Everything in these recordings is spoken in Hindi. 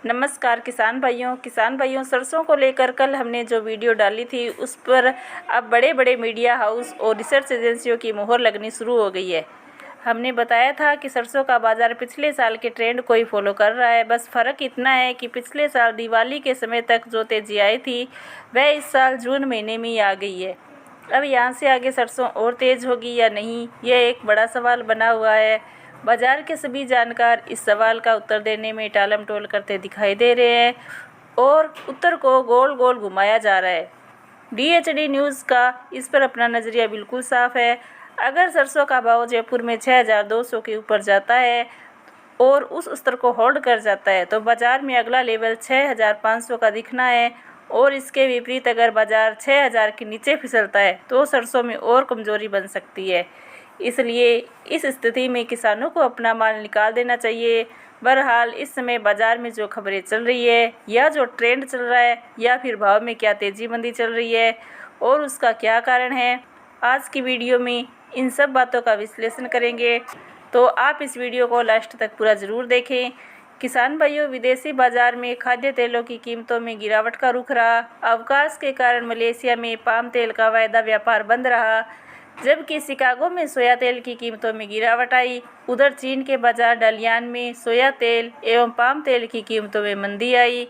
नमस्कार किसान भाइयों सरसों को लेकर कल हमने जो वीडियो डाली थी उस पर अब बड़े बड़े मीडिया हाउस और रिसर्च एजेंसियों की मोहर लगनी शुरू हो गई है। हमने बताया था कि सरसों का बाज़ार पिछले साल के ट्रेंड को ही फॉलो कर रहा है। बस फ़र्क इतना है कि पिछले साल दिवाली के समय तक जो तेज़ी आई थी वह इस साल जून महीने में ही आ गई है। अब यहाँ से आगे सरसों और तेज़ होगी या नहीं, यह एक बड़ा सवाल बना हुआ है। बाजार के सभी जानकार इस सवाल का उत्तर देने में टालमटोल करते दिखाई दे रहे हैं और उत्तर को गोल गोल घुमाया जा रहा है। DHD न्यूज़ का इस पर अपना नज़रिया बिल्कुल साफ है। अगर सरसों का भाव जयपुर में 6200 के ऊपर जाता है और उस स्तर को होल्ड कर जाता है तो बाज़ार में अगला लेवल 6500 का दिखना है और इसके विपरीत अगर बाज़ार 6000 के नीचे फिसलता है तो सरसों में और कमज़ोरी बन सकती है। इसलिए इस स्थिति में किसानों को अपना माल निकाल देना चाहिए। बहरहाल इस समय बाज़ार में जो खबरें चल रही है या जो ट्रेंड चल रहा है या फिर भाव में क्या तेज़ी मंदी चल रही है और उसका क्या कारण है, आज की वीडियो में इन सब बातों का विश्लेषण करेंगे। तो आप इस वीडियो को लास्ट तक पूरा ज़रूर देखें। किसान भाइयों, विदेशी बाज़ार में खाद्य तेलों की कीमतों में गिरावट का रुख रहा। अवकाश के कारण मलेशिया में पाम तेल का वायदा व्यापार बंद रहा, जबकि शिकागो में सोया तेल की कीमतों में गिरावट आई। उधर चीन के बाजार डलियान में सोया तेल एवं पाम तेल की कीमतों में मंदी आई।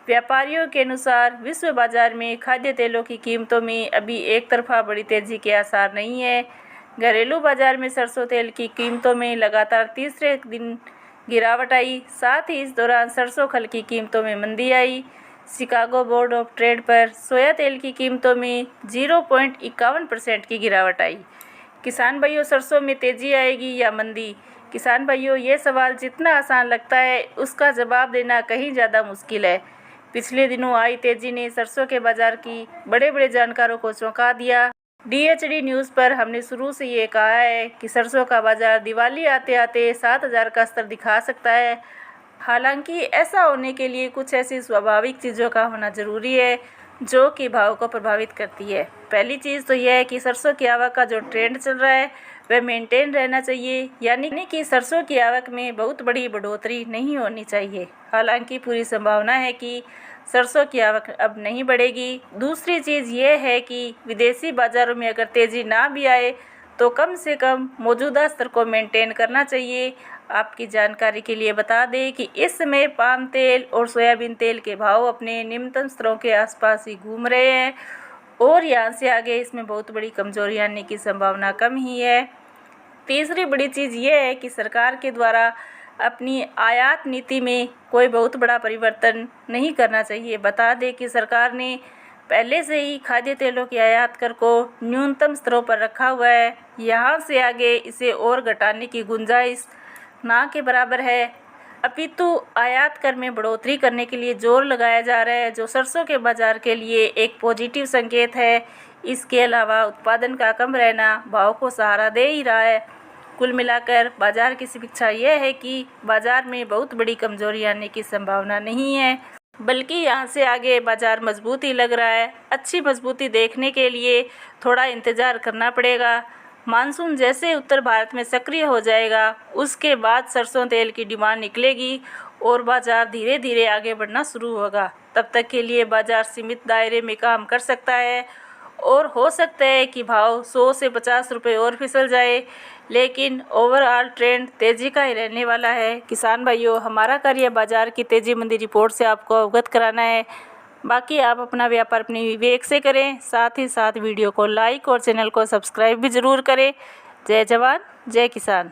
व्यापारियों के अनुसार विश्व बाजार में खाद्य तेलों की कीमतों में अभी एक तरफा बड़ी तेज़ी के आसार नहीं है। घरेलू बाजार में सरसों तेल की कीमतों में लगातार तीसरे दिन गिरावट आई। साथ ही इस दौरान सरसों खल की कीमतों में मंदी आई। शिकागो बोर्ड ऑफ ट्रेड पर सोया तेल की कीमतों में 0.51% की गिरावट आई। किसान भाइयों, सरसों में तेज़ी आएगी या मंदी? किसान भाइयों, ये सवाल जितना आसान लगता है उसका जवाब देना कहीं ज़्यादा मुश्किल है। पिछले दिनों आई तेज़ी ने सरसों के बाज़ार की बड़े बड़े जानकारों को चौंका दिया। DHD न्यूज़ पर हमने शुरू से ये कहा है कि सरसों का बाज़ार दिवाली आते आते 7000 का स्तर दिखा सकता है। हालांकि ऐसा होने के लिए कुछ ऐसी स्वाभाविक चीज़ों का होना ज़रूरी है जो कि भाव को प्रभावित करती है। पहली चीज़ तो यह है कि सरसों की आवक का जो ट्रेंड चल रहा है वह मेंटेन रहना चाहिए, यानी कि सरसों की आवक में बहुत बड़ी बढ़ोतरी नहीं होनी चाहिए। हालांकि पूरी संभावना है कि सरसों की आवक अब नहीं बढ़ेगी। दूसरी चीज़ यह है कि विदेशी बाज़ारों में अगर तेज़ी ना भी आए तो कम से कम मौजूदा स्तर को मेंटेन करना चाहिए। आपकी जानकारी के लिए बता दें कि इस समय पाम तेल और सोयाबीन तेल के भाव अपने निम्नतम स्तरों के आसपास ही घूम रहे हैं और यहाँ से आगे इसमें बहुत बड़ी कमजोरी आने की संभावना कम ही है। तीसरी बड़ी चीज़ ये है कि सरकार के द्वारा अपनी आयात नीति में कोई बहुत बड़ा परिवर्तन नहीं करना चाहिए। बता दें कि सरकार ने पहले से ही खाद्य तेलों की आयात कर को न्यूनतम स्तरों पर रखा हुआ है। यहाँ से आगे इसे और घटाने की गुंजाइश ना के बराबर है, अपितु आयात कर में बढ़ोतरी करने के लिए जोर लगाया जा रहा है, जो सरसों के बाज़ार के लिए एक पॉजिटिव संकेत है। इसके अलावा उत्पादन का कम रहना भाव को सहारा दे ही रहा है। कुल मिलाकर बाज़ार की समीक्षा यह है कि बाज़ार में बहुत बड़ी कमजोरी आने की संभावना नहीं है, बल्कि यहाँ से आगे बाज़ार मजबूत ही लग रहा है। अच्छी मजबूती देखने के लिए थोड़ा इंतज़ार करना पड़ेगा। मानसून जैसे उत्तर भारत में सक्रिय हो जाएगा उसके बाद सरसों तेल की डिमांड निकलेगी और बाज़ार धीरे धीरे आगे बढ़ना शुरू होगा। तब तक के लिए बाज़ार सीमित दायरे में काम कर सकता है और हो सकता है कि भाव 100 से 50 रुपये और फिसल जाए, लेकिन ओवरऑल ट्रेंड तेज़ी का ही रहने वाला है। किसान भाइयों, हमारा कार्य बाज़ार की तेज़ी मंदी रिपोर्ट से आपको अवगत कराना है। बाकी आप अपना व्यापार अपने विवेक से करें। साथ ही साथ वीडियो को लाइक और चैनल को सब्सक्राइब भी ज़रूर करें। जय जवान जय किसान।